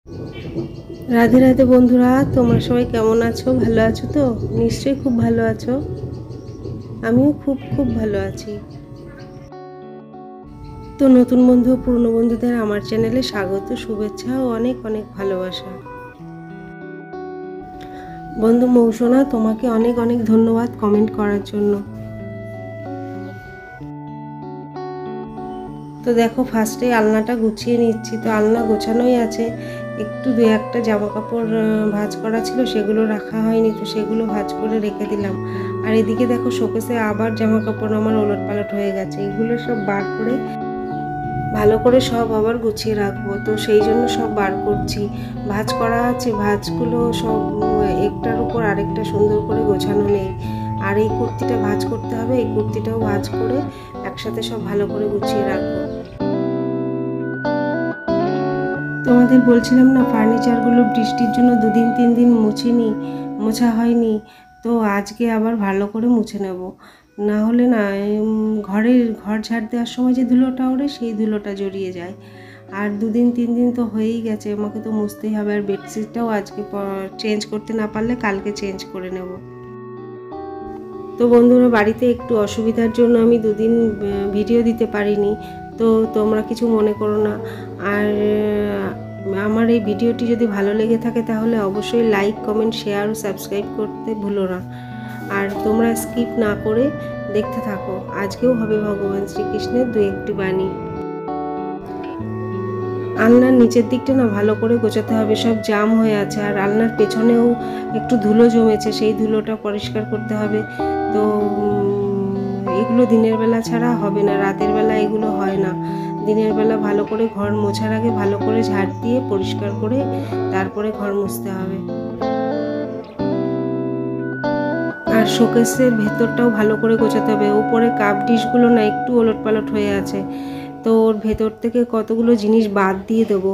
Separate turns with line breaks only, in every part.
রাধে রাধে বন্ধুরা, তোমরা সবাই কেমন আছো? ভালো আছো তো? নিশ্চয়ই খুব ভালো আছো। আমিও খুব ভালো আছি। তো নতুন বন্ধু ও পুরনো বন্ধুদের আমার চ্যানেলে স্বাগত, শুভেচ্ছা ও অনেক অনেক ভালোবাসা। বন্ধু মৌসুনা, তোমাকে অনেক অনেক ধন্যবাদ কমেন্ট করার জন্য। তো দেখো, ফার্স্টে আলনাটা গুছিয়ে নিচ্ছি। তো আলনা গোছানোই আছে, একটু দু একটা জামা কাপড় ভাঁজ করা ছিল, সেগুলো রাখা হয়নি, তো সেগুলো ভাঁজ করে রেখে দিলাম। আর এদিকে দেখো, শোকেসে আবার জামা কাপড় আমার ওলট পালট হয়ে গেছে, এগুলো সব বার করে ভালো করে সব আবার গুছিয়ে রাখবো। তো সেই জন্য সব বার করছি। ভাঁজ করা আছে, ভাঁজগুলো সব একটার উপর আরেকটা সুন্দর করে গোছানো নেই। আর এই কুর্তিটা ভাঁজ করতে হবে, এই কুর্তিটাও ভাঁজ করে একসাথে সব ভালো করে গুছিয়ে রাখবো। তোমাদের বলছিলাম না, ফার্নিচারগুলো বৃষ্টির জন্য 2-3 দিন মোছা হয়নি। তো আজকে আবার ভালো করে মুছে নেব, না হলে না ঘর ঝাড় দেওয়ার সময় যে ধুলোটা ওড়ে, সেই ধুলোটা জড়িয়ে যায়। আর 2-3 দিন তো হয়েই গেছে, আমাকে তো মুছতেই হবে। আর বেডশিটটাও আজকে চেঞ্জ করতে না পারলে কালকে চেঞ্জ করে নেব। তো বন্ধুরা, বাড়িতে একটু অসুবিধার জন্য আমি 2 দিন ভিডিও দিতে পারিনি, তো তোমরা কিছু মনে করো না। আর আমার এই ভিডিওটি যদি ভালো লেগে থাকে তাহলে অবশ্যই লাইক, কমেন্ট, শেয়ার ও সাবস্ক্রাইব করতে ভুলো না। আর তোমরা স্কিপ না করে দেখতে থাকো। আজকেও হবে ভগবান শ্রীকৃষ্ণের 2-1টি বাণী। আলনার নিচের দিকটা না ভালো করে গোছাতে হবে, সব জাম হয়ে আছে। আর আলনার পেছনেও একটু ধুলো জমেছে, সেই ধুলোটা পরিষ্কার করতে হবে। তো এগুলো দিনের বেলা ছাড়া হবে না, রাতের বেলা এগুলো হয় না। দিনের বেলা ভালো করে ঘর মোছার আগে ভালো করে ঝাড় দিয়ে পরিষ্কার করে তারপরে ঘর মুছতে হবে। আর শোকেসের ভেতরটাও ভালো করে গোছাতে হবে। উপরে কাপ ডিশগুলো না একটু ওলটপালট হয়ে আছে, তো ওর ভেতর থেকে কতগুলো জিনিস বাদ দিয়ে দেবো,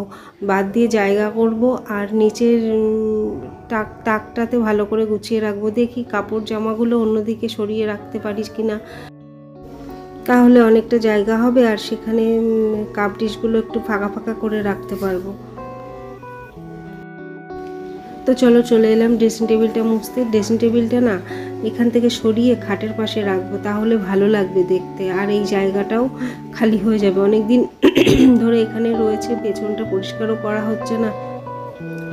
বাদ দিয়ে জায়গা করব। আর নিচের তাকটাতে ভালো করে গুছিয়ে রাখবো। দেখি কাপড় জামাগুলো অন্যদিকে সরিয়ে রাখতে পারিস কিনা, তাহলে অনেকটা জায়গা হবে আর সেখানে কাপ ডিশগুলো একটু ফাঁকা ফাঁকা করে রাখতে পারবো। তো চলো, চলে এলাম ড্রেসিং টেবিলটা মুছতে। ড্রেসিং টেবিলটা না এখান থেকে সরিয়ে খাটের পাশে রাখবো, তাহলে ভালো লাগবে দেখতে। আর এই জায়গাটাও খালি হয়ে যাবে, অনেক দিন ধরে এখানে রয়েছে, পেছনটা পরিষ্কারও করা হচ্ছে না।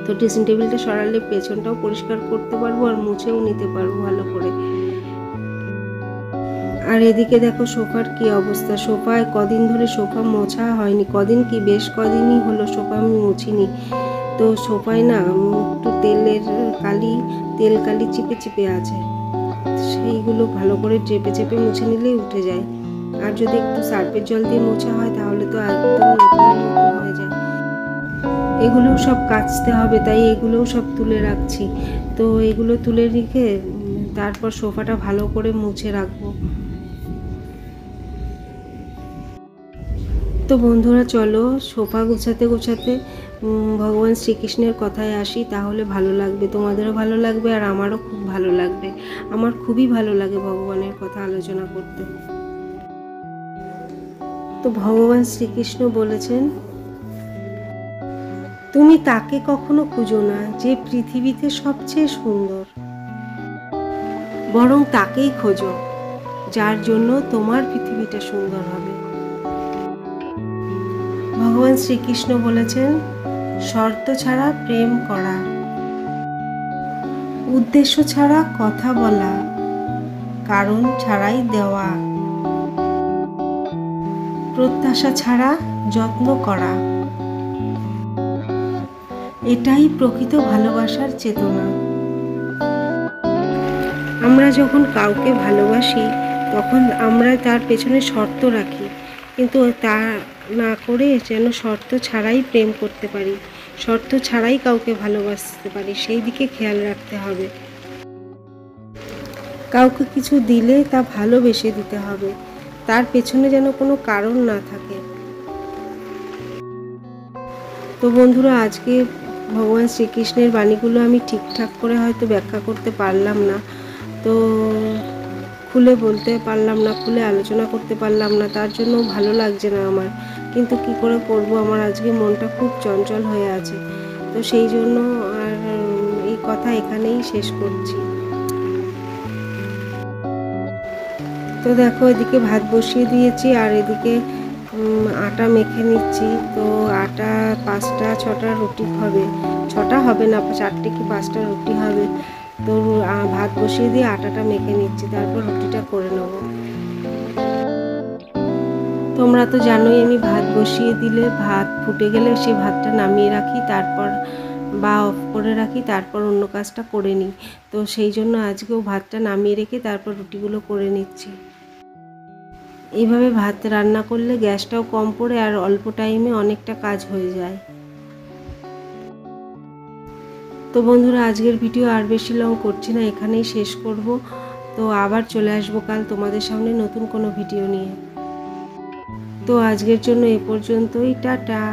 তো ড্রেসিং টেবিলটা সরালে পেছনটাও পরিষ্কার করতে পারবো আর মুছেও নিতে পারবো ভালো করে। আর এদিকে দেখো সোফার কি অবস্থা। সোফায় কদিন ধরে সোফা মোছা হয়নি, কদিন কি বেশ কদিনই হলো সোফা আমি মুছিনি। তো সোফায় না একটু তেল কালি চিপে চিপে আছে, সেইগুলো ভালো করে চেপে চেপে মুছে নিলেই উঠে যায়। আর যদি একটু সার্ফের জল দিয়ে মোছা হয় তাহলে তো একদম নতুনের মতো হয়ে যায়। এগুলোও সব কাচতে হবে, তাই এগুলোও সব তুলে রাখছি। তো এগুলো তুলে রেখে তারপর সোফাটা ভালো করে মুছে রাখবো। তো বন্ধুরা চলো, সোফা গোছাতে গোছাতে ভগবান শ্রীকৃষ্ণের কথায় আসি, তাহলে ভালো লাগবে, তোমাদেরও ভালো লাগবে আর আমারও খুব ভালো লাগবে। আমার খুবই ভালো লাগে ভগবানের কথা আলোচনা করতে। তো ভগবান শ্রীকৃষ্ণ বলেছেন, তুমি তাকে কখনো খুঁজো না যে পৃথিবীতে সবচেয়ে সুন্দর, বরং তাকেই খোঁজো যার জন্য তোমার পৃথিবীটা সুন্দর হবে। ভগবান শ্রীকৃষ্ণ বলেছেন, শর্ত ছাড়া প্রেম করা, উদ্দেশ্য ছাড়া কথা বলা, কারণ ছাড়াই দেওয়া, প্রত্যাশা ছাড়া যত্ন করা, এটাই প্রকৃত ভালোবাসার চেতনা। আমরা যখন কাউকে ভালোবাসি তখন আমরা তার পেছনে শর্ত রাখি, কিন্তু তা না করে যেন শর্ত ছাড়াই প্রেম করতে পারি, শর্ত ছাড়াই কাউকে ভালোবাসতে পারি, সেই দিকে খেয়াল রাখতে হবে। কাউকে কিছু দিলে তা ভালোবেসে দিতে হবে, তার পেছনে যেন কোনো কারণ না থাকে। তো বন্ধুরা, আজকে ভগবান শ্রীকৃষ্ণের বাণীগুলো আমি ঠিকঠাক করে হয়তো ব্যাখ্যা করতে পারলাম না, তো খুলে বলতে পারলাম না, খুলে আলোচনা করতে পারলাম না, তার জন্য ভালো লাগছে না আমার। কিন্তু কি করে করব, আমার আজকে মনটা খুব চঞ্চল হয়ে আছে। তো সেই জন্য আর এই কথা এখানেই শেষ করছি। তো দেখো এদিকে ভাত বসিয়ে দিয়েছি আর এদিকে আটা মেখে নিচ্ছি। তো আটা 5টা 6টা রুটি হবে, 6টা হবে না, 4টে কি 5টা রুটি হবে। তো ভাত বসিয়ে দিয়ে আটাটা মেখে নিচ্ছি, তারপর রুটিটা করে নেব। তোমরা তো জানোই আমি ভাত বসিয়ে দিলে ভাত ফুটে গেলে সেই ভাতটা নামিয়ে রাখি, তারপর বা অফ করে রাখি, তারপর অন্য কাজটা করে নিই। তো সেই জন্য আজকেও ভাতটা নামিয়ে রেখে তারপর রুটিগুলো করে নিচ্ছি। এইভাবে ভাত রান্না করলে গ্যাসটাও কম পড়ে আর অল্প টাইমে অনেকটা কাজ হয়ে যায়। তো বন্ধুরা আজকের ভিডিও আর বেশি লং করছি না, এখানেই শেষ করব। তো আবার চলে আসবো কাল তোমাদের সামনে নতুন কোনো ভিডিও নিয়ে। তো আজকের জন্য এ পর্যন্তই, টাটা।